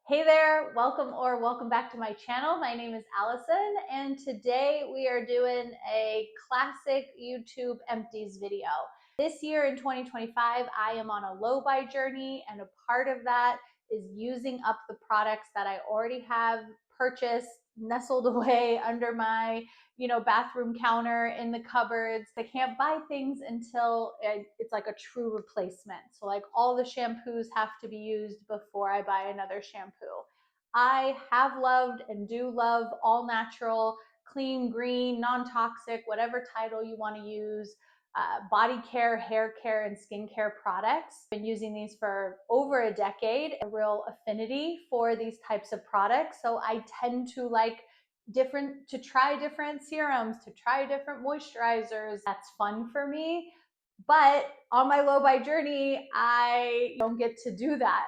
Hey there, welcome back to my channel. My name is Allison, and today we are doing a classic YouTube empties video. This year in 2025, I am on a low buy journey, and a part of that is using up the products that I already have purchased, nestled away under my bathroom counter in the cupboards. I can't buy things until it's like a true replacement. So like all the shampoos have to be used before I buy another shampoo. I have loved and do love all natural, clean, green, non-toxic, whatever title you want to use, body care, hair care, and skincare products. I've been using these for over a decade, a real affinity for these types of products. So I tend to try different serums, to try different moisturizers. That's fun for me. But on my low buy journey, I don't get to do that.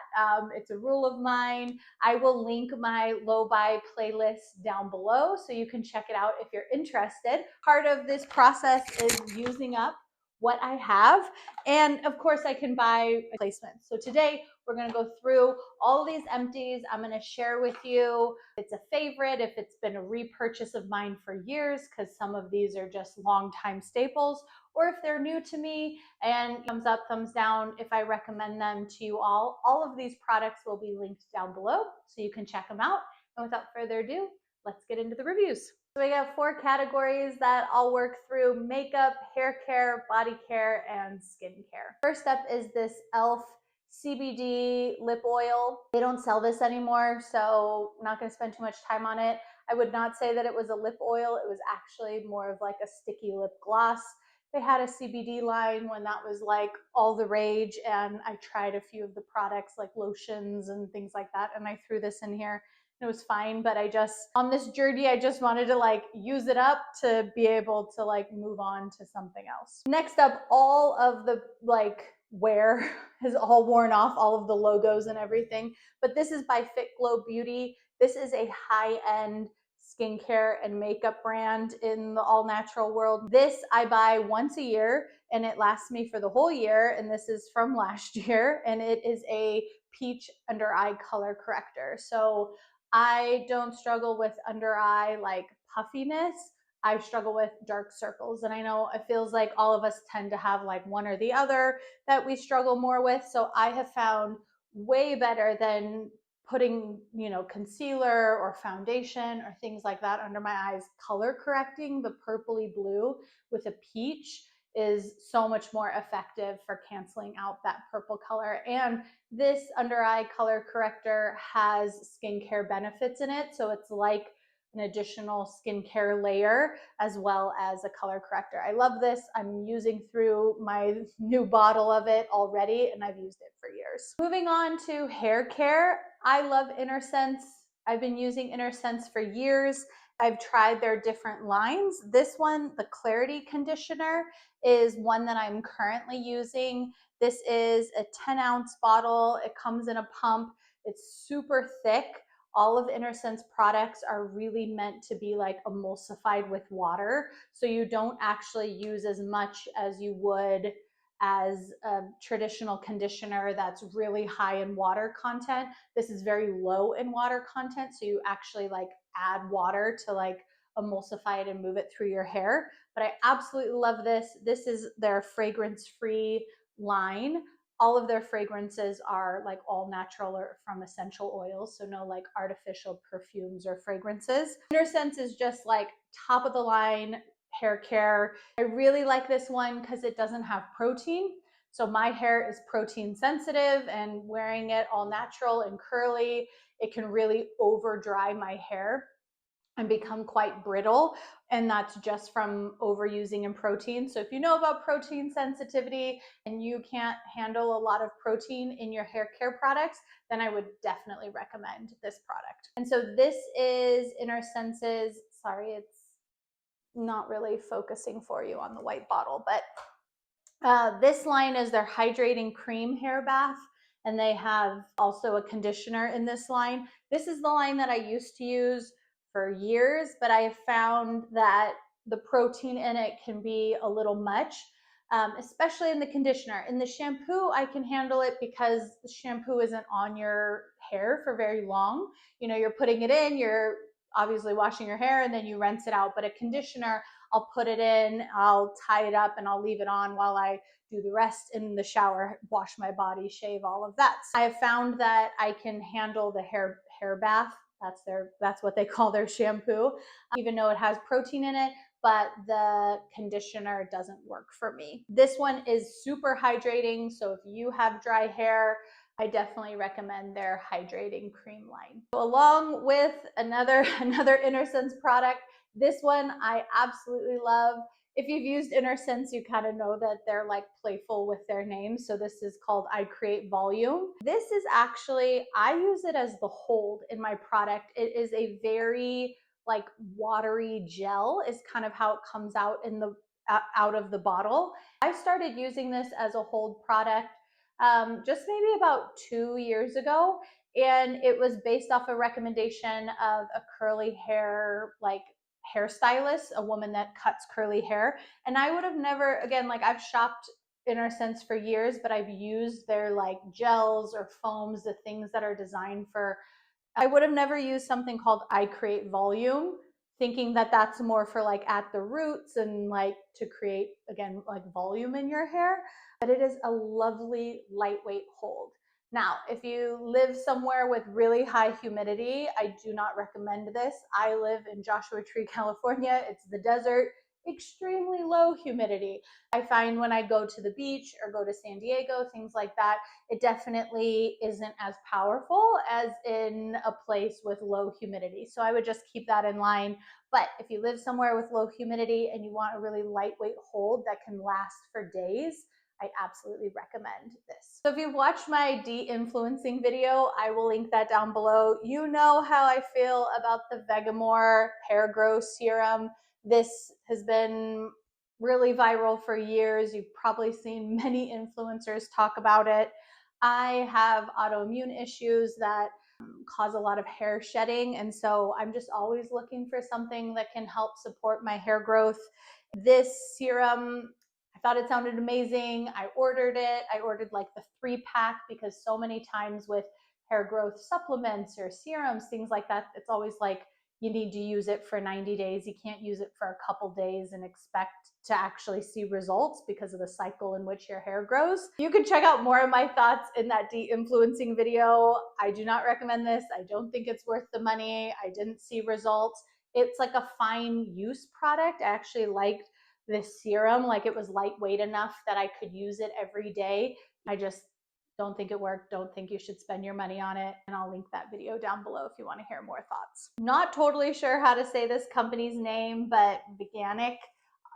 It's a rule of mine. I will link my low buy playlist down below so you can check it out if you're interested. Part of this process is using up what I have. And of course, I can buy replacements. So today, we're going to go through all these empties. I'm going to share with you if it's a favorite, if it's been a repurchase of mine for years, because some of these are just long-time staples, or if they're new to me, and thumbs up, thumbs down if I recommend them to you all. All of these products will be linked down below so you can check them out. And without further ado, let's get into the reviews. So we have 4 categories that I'll work through: makeup, hair care, body care, and skincare. First up is this e.l.f. CBD Lip Oil. They don't sell this anymore, so I'm not going to spend too much time on it. I would not say that it was a lip oil. It was actually more of like a sticky lip gloss. They had a CBD line when that was like all the rage, and I tried a few of the products like lotions and things like that, and I threw this in here. It was fine, but on this journey, I just wanted to like use it up to be able to like move on to something else. Next up, all of the like wear is all worn off, all of the logos and everything, but this is by Fit Glow Beauty. This is a high-end skincare and makeup brand in the all natural world. This I buy once a year and it lasts me for the whole year. And this is from last year, and it is a peach under eye color corrector. So I don't struggle with under eye like puffiness. I struggle with dark circles. And I know it feels like all of us tend to have like one or the other that we struggle more with. So I have found way better than putting, concealer or foundation or things like that under my eyes. Color correcting the purpley blue with a peach is so much more effective for canceling out that purple color. And this under eye color corrector has skincare benefits in it. So it's like an additional skincare layer as well as a color corrector. I love this. I'm using through my new bottle of it already, and I've used it for years. Moving on to hair care, I love Innersense. I've been using Innersense for years. I've tried their different lines. This one, the Clarity conditioner, is one that I'm currently using. This is a 10-ounce bottle. It comes in a pump. It's super thick. All of Innersense products are really meant to be like emulsified with water. So you don't actually use as much as you would as a traditional conditioner that's really high in water content. This is very low in water content. So you actually like add water to like emulsify it and move it through your hair. But I absolutely love this. This is their fragrance-free line. All of their fragrances are like all natural or from essential oils, so no like artificial perfumes or fragrances. Innersense is just like top of the line hair care. I really like this one because it doesn't have protein. So my hair is protein sensitive, and wearing it all natural and curly, it can really over dry my hair and become quite brittle, and that's just from overusing in protein. So if you know about protein sensitivity and you can't handle a lot of protein in your hair care products, then I would definitely recommend this product. And so this is Innersense's, sorry, it's not really focusing for you on the white bottle, but this line is their Hydrating Cream Hair Bath, and they have also a conditioner in this line. This is the line that I used to use for years, but I have found that the protein in it can be a little much, especially in the conditioner. In the shampoo, I can handle it because the shampoo isn't on your hair for very long. You know, you're putting it in, you're obviously washing your hair, and then you rinse it out. But a conditioner, I'll put it in, I'll tie it up, and I'll leave it on while I do the rest in the shower, wash my body, shave, all of that. I have found that I can handle the hair bath. That's what they call their shampoo, even though it has protein in it, but the conditioner doesn't work for me. This one is super hydrating, so if you have dry hair, I definitely recommend their hydrating cream line. Along with another Innersense product, this one I absolutely love. If you've used Innersense, you kind of know that they're like playful with their names. So this is called I Create Volume. This is actually, I use it as the hold in my product. It is a very like watery gel is kind of how it comes out in the out of the bottle. I started using this as a hold product just maybe about 2 years ago, and it was based off a recommendation of a curly hair like hairstylist, a woman that cuts curly hair. And I would have never, again, like I've shopped Innersense for years, but I've used their like gels or foams, the things that are designed for, I would have never used something called I Create Volume, thinking that that's more for like at the roots and like to create, again, like volume in your hair. But it is a lovely lightweight hold. Now, if you live somewhere with really high humidity, I do not recommend this. I live in Joshua Tree, California. It's the desert, extremely low humidity. I find when I go to the beach or go to San Diego, things like that, it definitely isn't as powerful as in a place with low humidity. So I would just keep that in line. But if you live somewhere with low humidity and you want a really lightweight hold that can last for days, I absolutely recommend this. So if you've watched my de-influencing video, I will link that down below. You know how I feel about the Vegamore hair growth serum. This has been really viral for years. You've probably seen many influencers talk about it. I have autoimmune issues that cause a lot of hair shedding, and so I'm just always looking for something that can help support my hair growth. This serum, I thought it sounded amazing. I ordered it. I ordered like the 3-pack because so many times with hair growth supplements or serums, things like that, it's always like you need to use it for 90 days. You can't use it for a couple days and expect to actually see results because of the cycle in which your hair grows. You can check out more of my thoughts in that de-influencing video. I do not recommend this. I don't think it's worth the money. I didn't see results. It's like a fine use product. I actually liked this serum. Like it was lightweight enough that I could use it every day. I just don't think it worked. Don't think you should spend your money on it. And I'll link that video down below if you want to hear more thoughts. Not totally sure how to say this company's name, but Veganic.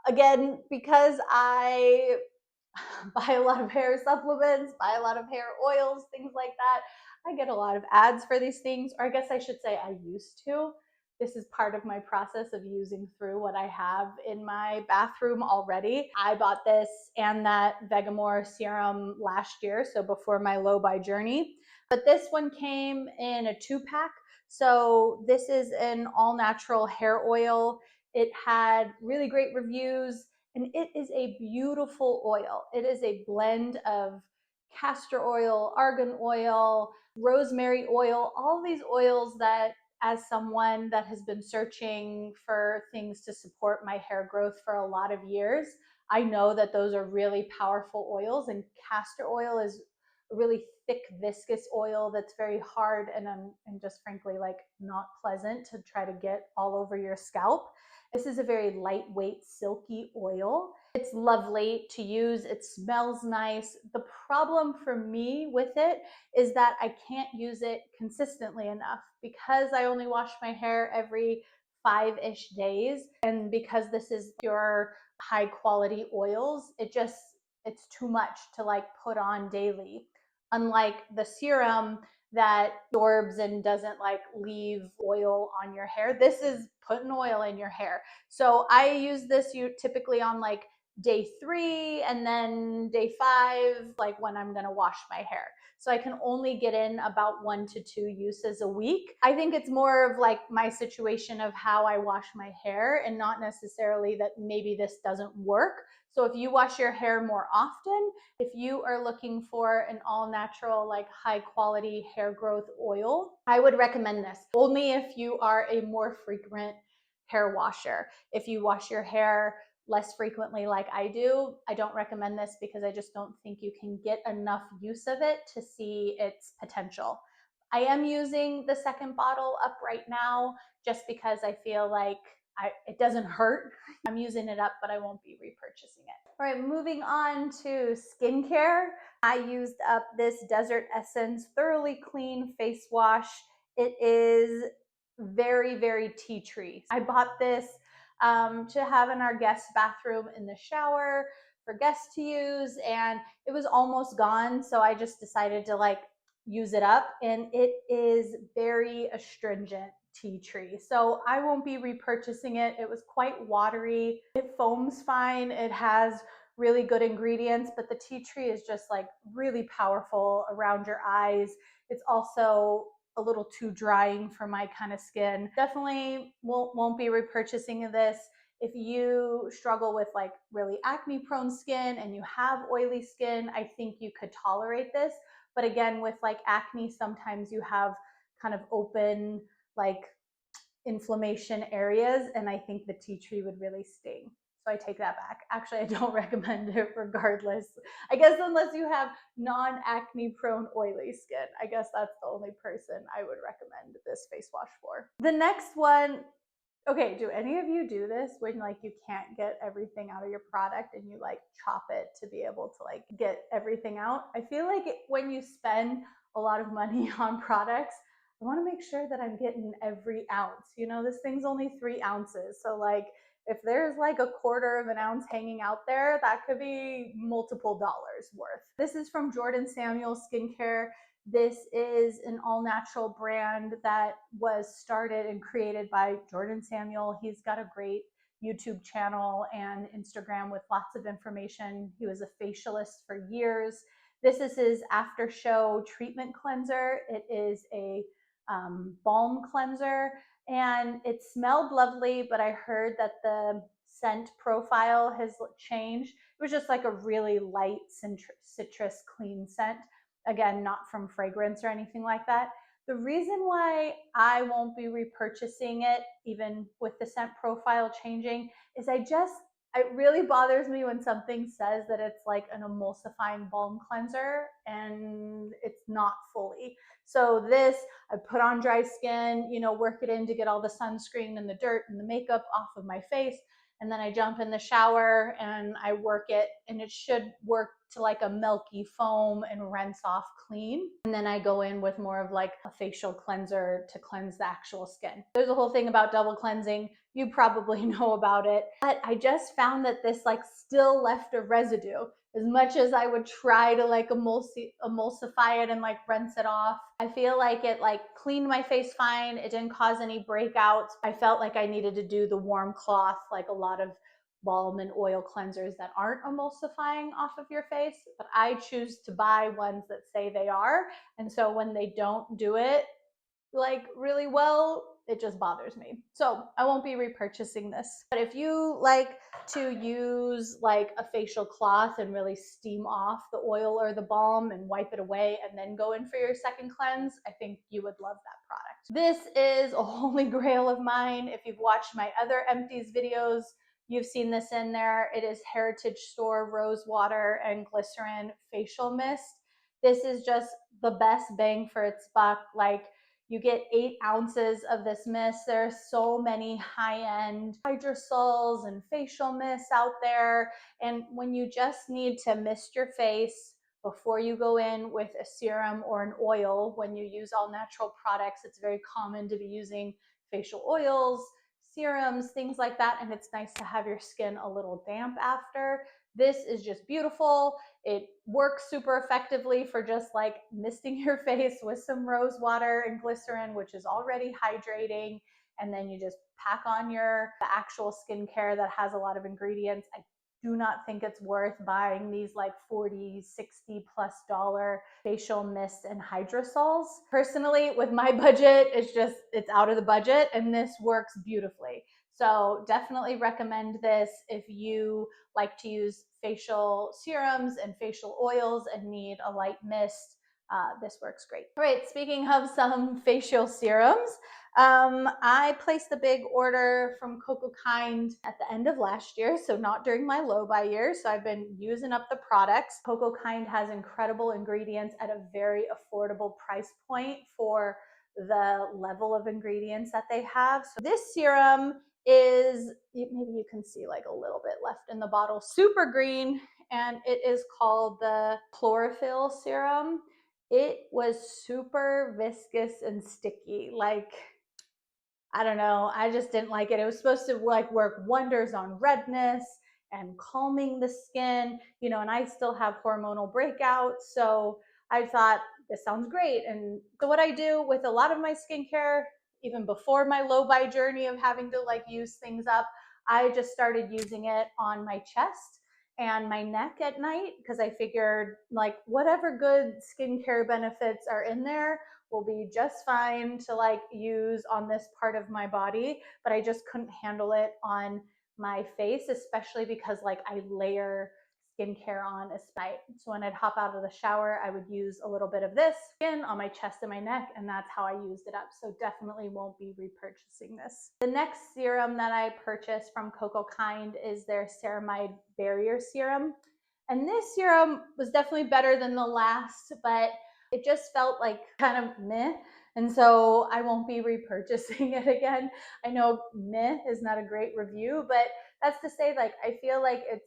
Again, because I buy a lot of hair supplements, buy a lot of hair oils, things like that, I get a lot of ads for these things, or I guess I should say I used to. This is part of my process of using through what I have in my bathroom already. I bought this and that Vegamore serum last year, so before my low buy journey. But this one came in a 2-pack. So this is an all natural hair oil. It had really great reviews and it is a beautiful oil. It is a blend of castor oil, argan oil, rosemary oil, all these oils that, as someone that has been searching for things to support my hair growth for a lot of years, I know that those are really powerful oils, and castor oil is a really thick, viscous oil that's very hard and just frankly like not pleasant to try to get all over your scalp. This is a very lightweight, silky oil. It's lovely to use. It smells nice. The problem for me with it is that I can't use it consistently enough because I only wash my hair every 5-ish days. And because this is pure high quality oils, it's too much to like put on daily. Unlike the serum that absorbs and doesn't like leave oil on your hair, this is putting oil in your hair. So I use this typically on like day 3 and then day 5, like when I'm gonna wash my hair. so I can only get in about 1 to 2 uses a week. I think it's more of like my situation of how I wash my hair, and not necessarily that maybe this doesn't work. So if you wash your hair more often, if you are looking for an all natural, like high quality hair growth oil, I would recommend this only if you are a more frequent hair washer. If you wash your hair less frequently like I do, I don't recommend this because I just don't think you can get enough use of it to see its potential. I am using the second bottle up right now just because I feel like it doesn't hurt. I'm using it up, but I won't be repurchasing it. All right, moving on to skincare. I used up this Desert Essence Thoroughly Clean Face Wash. It is very, very tea tree. I bought this to have in our guest bathroom in the shower for guests to use, and it was almost gone, so I just decided to like use it up, and it is very astringent tea tree, so I won't be repurchasing it. It was quite watery. It foams fine. It has really good ingredients, but the tea tree is just like really powerful around your eyes. It's also a little too drying for my kind of skin. Definitely won't be repurchasing this. If you struggle with like really acne prone skin and you have oily skin, I think you could tolerate this. But again, with like acne, sometimes you have kind of open like inflammation areas, and I think the tea tree would really sting. So I take that back. Actually, I don't recommend it regardless. I guess unless you have non-acne prone oily skin. I guess that's the only person I would recommend this face wash for. The next one, okay, do any of you do this when like you can't get everything out of your product and you like chop it to be able to like get everything out? I feel like when you spend a lot of money on products, I want to make sure that I'm getting every ounce. You know, this thing's only 3 ounces. So like if there's like a quarter of an ounce hanging out there, that could be multiple dollars worth. This is from Jordan Samuel Skincare. This is an all natural brand that was started and created by Jordan Samuel. He's got a great YouTube channel and Instagram with lots of information. He was a facialist for years. This is his after show treatment cleanser. It is a balm cleanser, and it smelled lovely, but I heard that the scent profile has changed. It was just like a really light citrus clean scent. Again, not from fragrance or anything like that. The reason why I won't be repurchasing it, even with the scent profile changing, is it really bothers me when something says that it's like an emulsifying balm cleanser and it's not fully. So this, I put on dry skin, you know, work it in to get all the sunscreen and the dirt and the makeup off of my face. And then I jump in the shower and I work it, and it should work to like a milky foam and rinse off clean. And then I go in with more of like a facial cleanser to cleanse the actual skin. There's a whole thing about double cleansing. You probably know about it, but I just found that this like still left a residue. As much as I would try to like emulsify it and like rinse it off, I feel like it like cleaned my face fine. It didn't cause any breakouts. I felt like I needed to do the warm cloth, like a lot of balm and oil cleansers that aren't emulsifying off of your face, but I choose to buy ones that say they are. And so when they don't do it like really well, it just bothers me. So I won't be repurchasing this. But if you like to use like a facial cloth and really steam off the oil or the balm and wipe it away and then go in for your second cleanse, I think you would love that product. This is a holy grail of mine. If you've watched my other Empties videos, you've seen this in there. It is Heritage Store Rosewater and Glycerin Facial Mist. This is just the best bang for its buck. Like, you get 8 ounces of this mist. There are so many high-end hydrosols and facial mists out there. And when you just need to mist your face before you go in with a serum or an oil, when you use all natural products, it's very common to be using facial oils, serums, things like that. And it's nice to have your skin a little damp after. This is just beautiful. It works super effectively for just like misting your face with some rose water and glycerin, which is already hydrating. And then you just pack on the actual skincare that has a lot of ingredients. I do not think it's worth buying these like $40, $60+ facial mists and hydrosols. Personally, with my budget, it's out of the budget, and this works beautifully. So definitely recommend this if you like to use facial serums and facial oils and need a light mist. This works great. All right, speaking of some facial serums, I placed the big order from Cocokind at the end of last year, so not during my low buy year. So I've been using up the products. Cocokind has incredible ingredients at a very affordable price point for the level of ingredients that they have. So this serum is, maybe you can see like a little bit left in the bottle, super green, and it is called the Chlorophyll serum. It was super viscous and sticky. Like, I don't know, I just didn't like it. It was supposed to like work wonders on redness and calming the skin, you know, and I still have hormonal breakouts. So I thought this sounds great. And so what I do with a lot of my skincare, even before my low buy journey of having to like use things up, I just started using it on my chest and my neck at night, because I figured like whatever good skincare benefits are in there will be just fine to like use on this part of my body, but I just couldn't handle it on my face, especially because like I layer skincare on at night. So when I'd hop out of the shower, I would use a little bit of this skin on my chest and my neck, and that's how I used it up. So definitely won't be repurchasing this. The next serum that I purchased from Cocokind is their Ceramide Barrier Serum. And this serum was definitely better than the last, but it just felt like kind of meh. And so I won't be repurchasing it again. I know meh is not a great review, but that's to say, like, I feel like it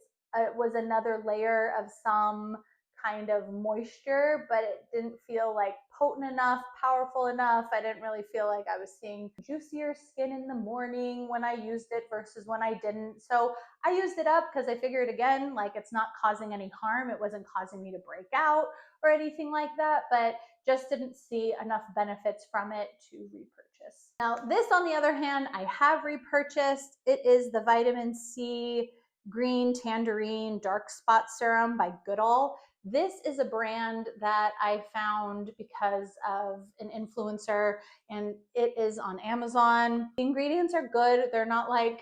was another layer of some kind of moisture, but it didn't feel like potent enough, powerful enough. I didn't really feel like I was seeing juicier skin in the morning when I used it versus when I didn't. So I used it up because I figured, again, like, it's not causing any harm. It wasn't causing me to break out or anything like that, but just didn't see enough benefits from it to repurchase. Now, this, on the other hand, I have repurchased. It is the Vitamin C Green Tangerine Dark Spot Serum by Goodal. This is a brand that I found because of an influencer, and it is on Amazon. The ingredients are good. They're not like,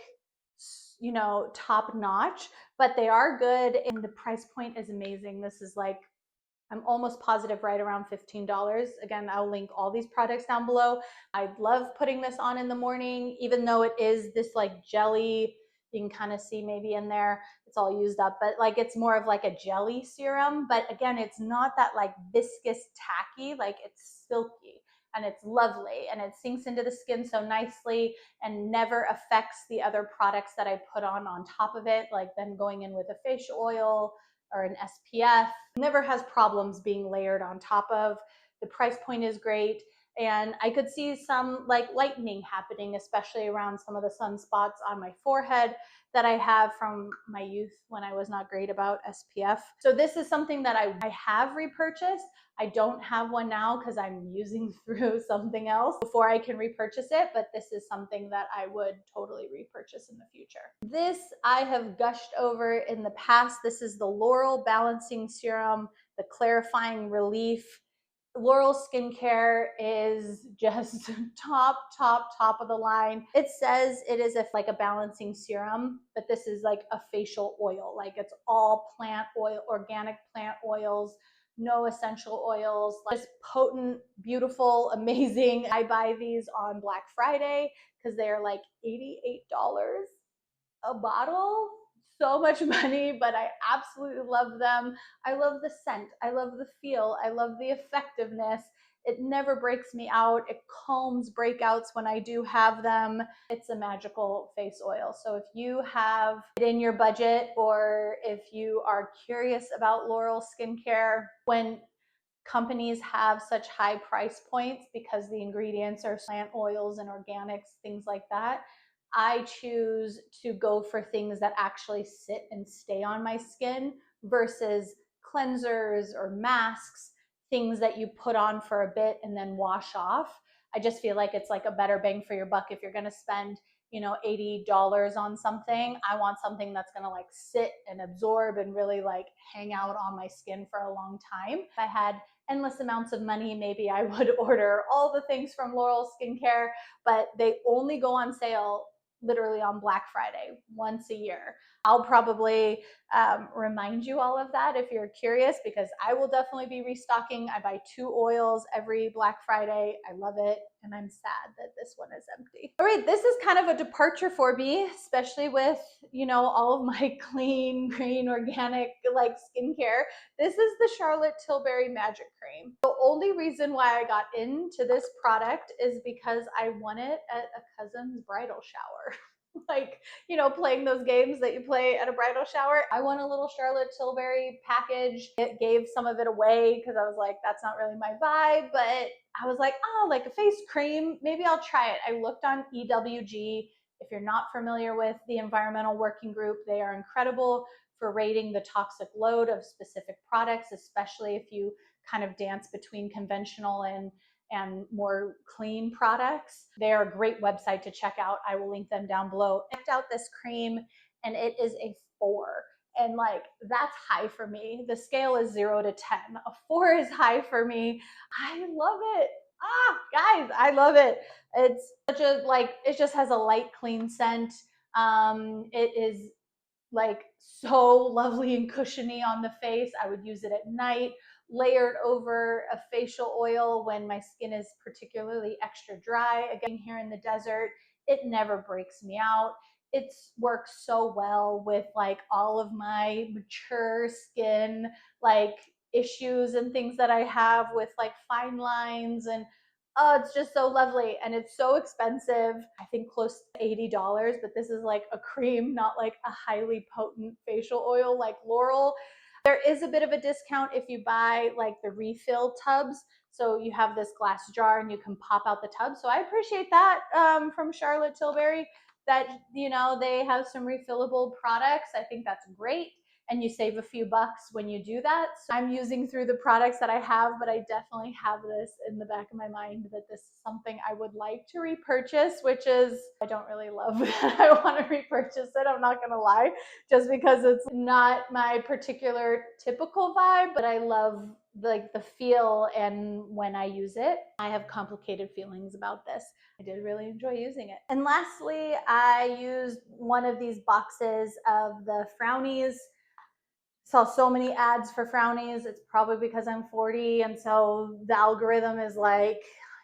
you know, top notch, but they are good, and the price point is amazing. This is like, I'm almost positive right around $15. Again, I'll link all these products down below. I love putting this on in the morning, even though it is this like jelly. You can kind of see maybe in there, it's all used up, but like it's more of like a jelly serum. But again, it's not that like viscous, tacky, like it's silky and it's lovely and it sinks into the skin so nicely and never affects the other products that I put on top of it, like then going in with a facial oil or an SPF. Never has problems being layered on top of. The price point is great. And I could see some like lightening happening, especially around some of the sunspots on my forehead that I have from my youth when I was not great about SPF. So this is something that I have repurchased. I don't have one now because I'm using through something else before I can repurchase it, but this is something that I would totally repurchase in the future. This I have gushed over in the past. This is the Laurel Balancing Serum, the Clarifying Relief. Laurel skincare is just top of the line. It says it is like a balancing serum, but this is like a facial oil. Like it's all plant oil, organic plant oils, no essential oils, just potent, beautiful, amazing. I buy these on Black Friday because they're like $88 a bottle. So much money, but I absolutely love them. I love the scent. I love the feel. I love the effectiveness. It never breaks me out. It calms breakouts when I do have them. It's a magical face oil. So if you have it in your budget, or if you are curious about Laurel skincare, when companies have such high price points because the ingredients are plant oils and organics, things like that, I choose to go for things that actually sit and stay on my skin versus cleansers or masks, things that you put on for a bit and then wash off. I just feel like it's like a better bang for your buck if you're going to spend you know, $80 on something. I want something that's gonna like sit and absorb and really like hang out on my skin for a long time. If I had endless amounts of money, maybe I would order all the things from Laurel Skincare, but they only go on sale literally on Black Friday once a year. I'll probably remind you all of that if you're curious, because I will definitely be restocking. I buy 2 oils every Black Friday. I love it, and I'm sad that this one is empty. All right, this is kind of a departure for me, especially with, you know, all of my clean, green, organic like skincare. This is the Charlotte Tilbury Magic Cream. The only reason why I got into this product is because I won it at a cousin's bridal shower. Like, you know, playing those games that you play at a bridal shower. I won a little Charlotte Tilbury package. It gave some of it away because I was like, that's not really my vibe, but I was like, oh, like a face cream, maybe I'll try it. I looked on EWG. If you're not familiar with the Environmental Working Group, they are incredible for rating the toxic load of specific products, especially if you kind of dance between conventional and more clean products. They're a great website to check out. I will link them down below. I checked out this cream and it is a 4. And like, that's high for me. The scale is 0 to 10. A 4 is high for me. I love it. Guys, I love it. It's such a, like, it just has a light, clean scent. It is like so lovely and cushiony on the face. I would use it at night, layered over a facial oil when my skin is particularly extra dry. Again, here in the desert, it never breaks me out. It works so well with like all of my mature skin, like issues and things that I have with like fine lines, and oh, it's just so lovely. And it's so expensive. I think close to $80, but this is like a cream, not like a highly potent facial oil like Laurel. There is a bit of a discount if you buy like the refill tubs. So you have this glass jar and you can pop out the tub. So I appreciate that from Charlotte Tilbury, that, you know, they have some refillable products. I think that's great. And you save a few bucks when you do that. So I'm using through the products that I have, but I definitely have this in the back of my mind that this is something I would like to repurchase, which is, I don't really love that I want to repurchase it, I'm not gonna lie, just because it's not my particular typical vibe, but I love like the feel, and when I use it, I have complicated feelings about this. I did really enjoy using it. And lastly, I used one of these boxes of the Frownies. Saw so many ads for Frownies. It's probably because I'm 40, and so the algorithm is like,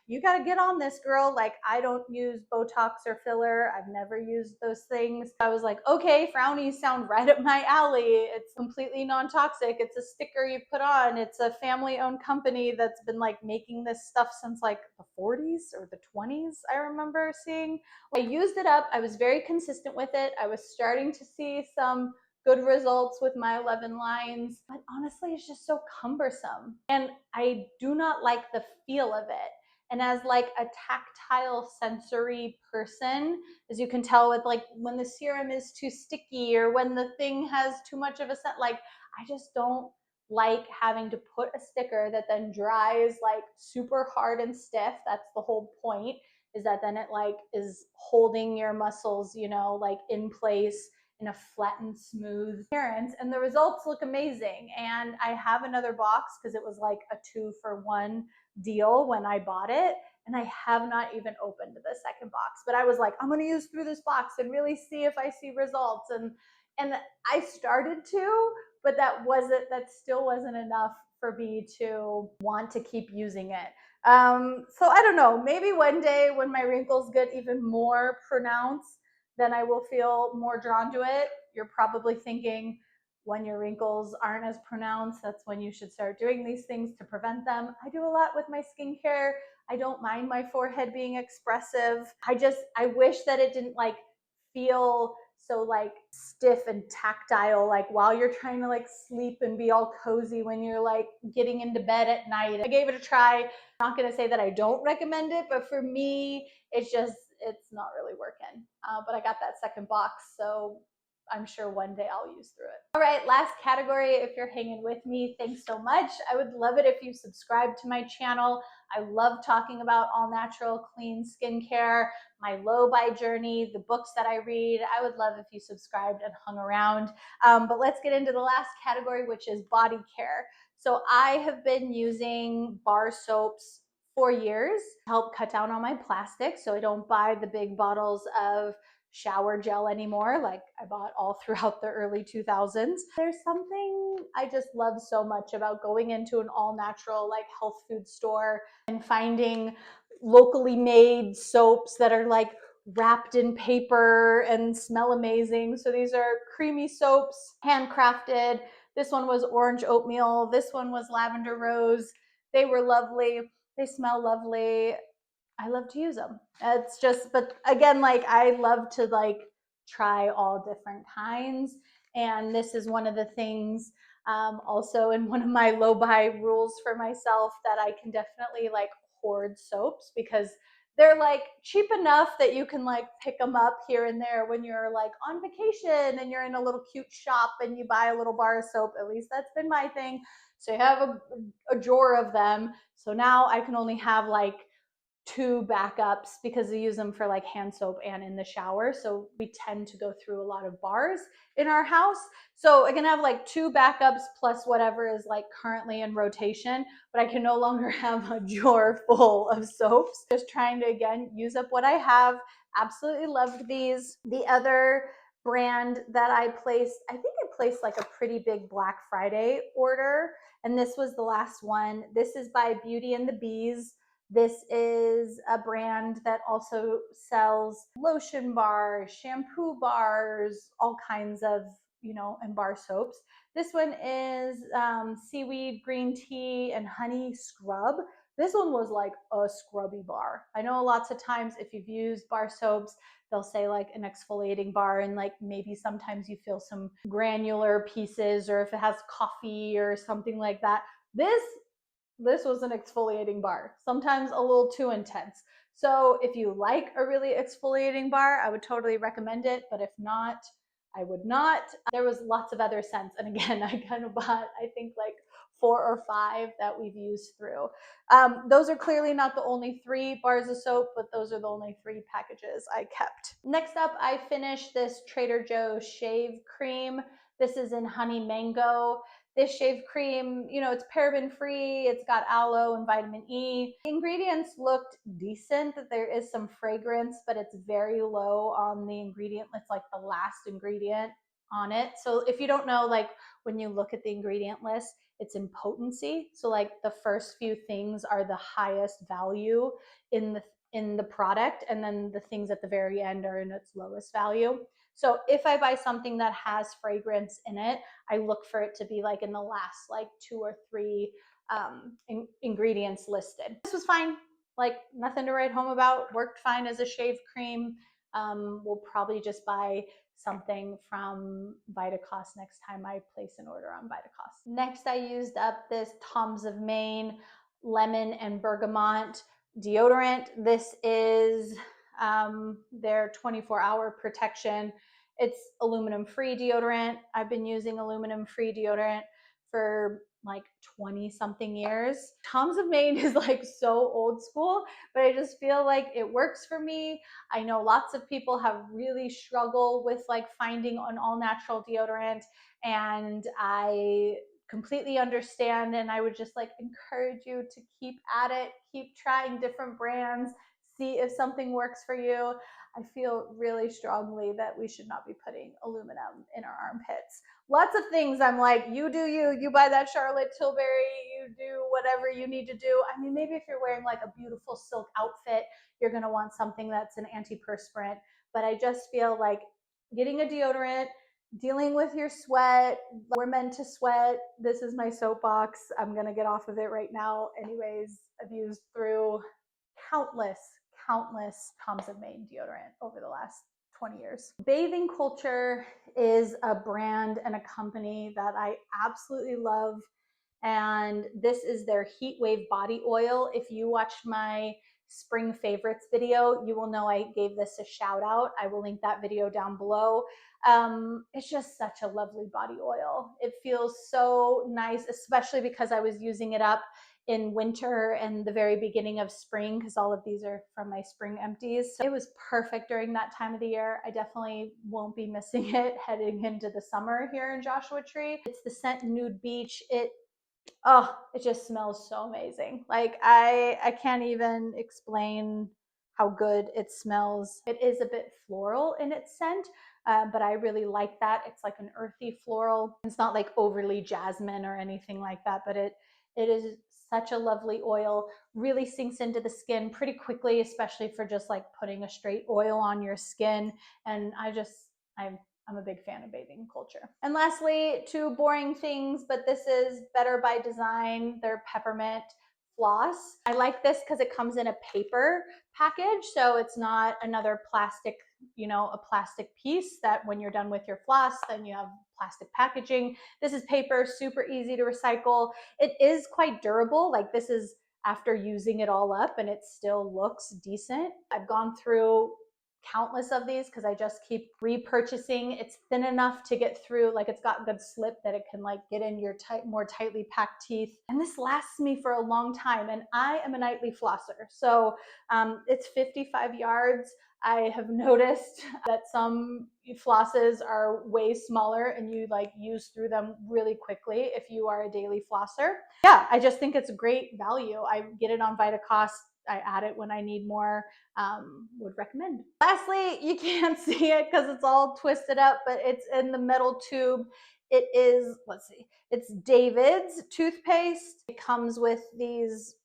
you got to get on this, girl. Like, I don't use Botox or filler. I've never used those things. I was like, okay, Frownies sound right up my alley. It's completely non-toxic. It's a sticker you put on. It's a family-owned company that's been like making this stuff since like the 40s or the 20s, I remember seeing. I used it up. I was very consistent with it. I was starting to see some good results with my 11 lines, but honestly, it's just so cumbersome. And I do not like the feel of it. And as like a tactile sensory person, as you can tell with like when the serum is too sticky or when the thing has too much of a scent, like I just don't like having to put a sticker that then dries like super hard and stiff. That's the whole point, is that then it like is holding your muscles, you know, like in place in a flattened, smooth appearance, and the results look amazing. And I have another box because it was like a 2-for-1 deal when I bought it, and I have not even opened the second box. But I was like, I'm going to use through this box and really see if I see results. And I started to, but that still wasn't enough for me to want to keep using it. So I don't know, maybe one day when my wrinkles get even more pronounced, then I will feel more drawn to it. You're probably thinking, when your wrinkles aren't as pronounced, that's when you should start doing these things to prevent them. I do a lot with my skincare. I don't mind my forehead being expressive. I wish that it didn't like feel so like stiff and tactile, like while you're trying to like sleep and be all cozy when you're like getting into bed at night. I gave it a try. I'm not gonna say that I don't recommend it, but for me, it's not really working. But I got that second box, so I'm sure one day I'll use through it. All right, last category. If you're hanging with me, thanks so much. I would love it if you subscribe to my channel. I love talking about all natural, clean skincare, my low-buy journey, the books that I read. I would love if you subscribed and hung around. But let's get into the last category, which is body care. So I have been using bar soaps for years to help cut down on my plastic, so I don't buy the big bottles of shower gel anymore like I bought all throughout the early 2000s. There's something I just love so much about going into an all natural like health food store and finding locally made soaps that are like wrapped in paper and smell amazing. So these are creamy soaps, handcrafted. This one was orange oatmeal. This one was lavender rose. They were lovely. They smell lovely. I love to use them. It's just, but again, like I love to like try all different kinds. And this is one of the things also in one of my low buy rules for myself that I can definitely like hoard soaps because they're like cheap enough that you can like pick them up here and there when you're like on vacation and you're in a little cute shop and you buy a little bar of soap. At least that's been my thing. So you have a drawer of them. So now I can only have like 2 backups because we use them for like hand soap and in the shower. So we tend to go through a lot of bars in our house. So I can have like 2 backups plus whatever is like currently in rotation, but I can no longer have a drawer full of soaps. Just trying to, again, use up what I have. Absolutely loved these. The other brand that I placed, I think I placed like a pretty big Black Friday order, and this was the last one. This is by Beauty and the Bees. This is a brand that also sells lotion bars, shampoo bars, all kinds of, and bar soaps. This one is seaweed, green tea, and honey scrub. This one was like a scrubby bar. I know lots of times if you've used bar soaps, they'll say like an exfoliating bar, and like maybe sometimes you feel some granular pieces, or if it has coffee or something like that. This was an exfoliating bar, sometimes a little too intense. So if you like a really exfoliating bar, I would totally recommend it. But if not, I would not. There was lots of other scents. And again, I kind of bought, I think like 4 or 5 that we've used through. Those are clearly not the only 3 bars of soap, but those are the only 3 packages I kept. Next up, I finished this Trader Joe's shave cream. This is in honey mango. This shave cream, it's paraben free. It's got aloe and vitamin E. The ingredients looked decent. There is some fragrance, but it's very low on the ingredient. It's like the last ingredient on it. So if you don't know, like when you look at the ingredient list, it's in potency. So like the first few things are the highest value in the product, and then the things at the very end are in its lowest value. So if I buy something that has fragrance in it, I look for it to be like in the last like 2 or 3 ingredients listed. This was fine, like nothing to write home about. Worked fine as a shave cream. We'll probably just buy something from Vitacost next time I place an order on Vitacost. Next, I used up this Tom's of Maine lemon and bergamot deodorant. This is their 24-hour protection. It's aluminum-free deodorant. I've been using aluminum-free deodorant for like 20 something years. Tom's of Maine is like so old school, but I just feel like it works for me. I know lots of people have really struggled with like finding an all natural deodorant, and I completely understand. And I would just like encourage you to keep at it, keep trying different brands, see if something works for you. I feel really strongly that we should not be putting aluminum in our armpits. Lots of things I'm like, you do you buy that Charolette Tillbury, you do whatever you need to do. I mean, maybe if you're wearing like a beautiful silk outfit, you're gonna want something that's an antiperspirant. But I just feel like getting a deodorant, dealing with your sweat, we're meant to sweat. This is my soapbox. I'm gonna get off of it right now. Anyways, I've used through countless Tom's of Maine deodorant over the last 20 years. Bathing Culture is a brand and a company that I absolutely love. And this is their Heat Wave body oil. If you watched my spring favorites video, you will know I gave this a shout out. I will link that video down below. It's just such a lovely body oil. It feels so nice, especially because I was using it up in winter and the very beginning of spring, because all of these are from my spring empties. So it was perfect during that time of the year. I definitely won't be missing it heading into the summer here in Joshua Tree. It's the scent Nude Beach. It just smells so amazing. Like I can't even explain how good it smells. It is a bit floral in its scent, but I really like that. It's like an earthy floral. It's not like overly jasmine or anything like that, but it is such a lovely oil. Really sinks into the skin pretty quickly, especially for just like putting a straight oil on your skin. And I'm a big fan of bathing culture. And lastly, two boring things, but this is Better by Design, their peppermint floss. I like this because it comes in a paper package, so it's not another plastic, a plastic piece that when you're done with your floss, then you have plastic packaging. This is paper, super easy to recycle. It is quite durable. Like this is after using it all up and it still looks decent. I've gone through countless of these because I just keep repurchasing. It's thin enough to get through, like it's got good slip that it can like get in your more tightly packed teeth. And this lasts me for a long time. And I am a nightly flosser. So it's 55 yards. I have noticed that some flosses are way smaller and you like use through them really quickly if you are a daily flosser. Yeah, I just think it's great value. I get it on Vitacost. I add it when I need more. Would recommend. Lastly, you can't see it because it's all twisted up, but it's in the metal tube. It is, let's see, it's David's toothpaste. It comes with these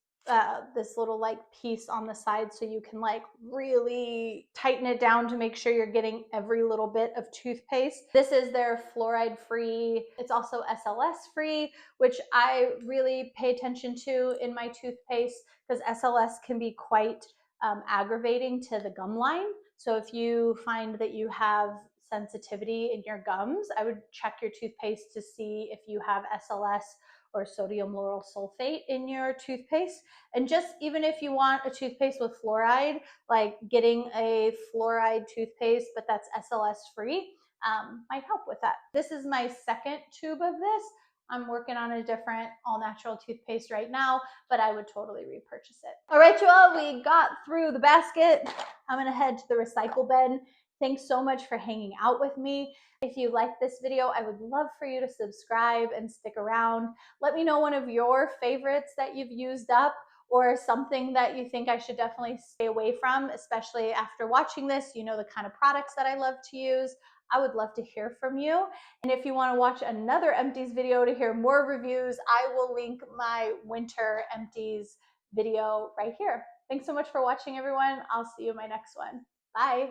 this little like piece on the side so you can like really tighten it down to make sure you're getting every little bit of toothpaste. This is their fluoride free. It's also SLS free, which I really pay attention to in my toothpaste because SLS can be quite aggravating to the gum line. So if you find that you have sensitivity in your gums, I would check your toothpaste to see if you have SLS or sodium lauryl sulfate in your toothpaste. And just even if you want a toothpaste with fluoride, like getting a fluoride toothpaste, but that's SLS free, might help with that. This is my second tube of this. I'm working on a different all natural toothpaste right now, but I would totally repurchase it. All right, you all, we got through the basket. I'm gonna head to the recycle bin. Thanks so much for hanging out with me. If you like this video, I would love for you to subscribe and stick around. Let me know one of your favorites that you've used up or something that you think I should definitely stay away from, especially after watching this. You know the kind of products that I love to use. I would love to hear from you. And if you want to watch another Empties video to hear more reviews, I will link my winter Empties video right here. Thanks so much for watching, everyone. I'll see you in my next one. Bye.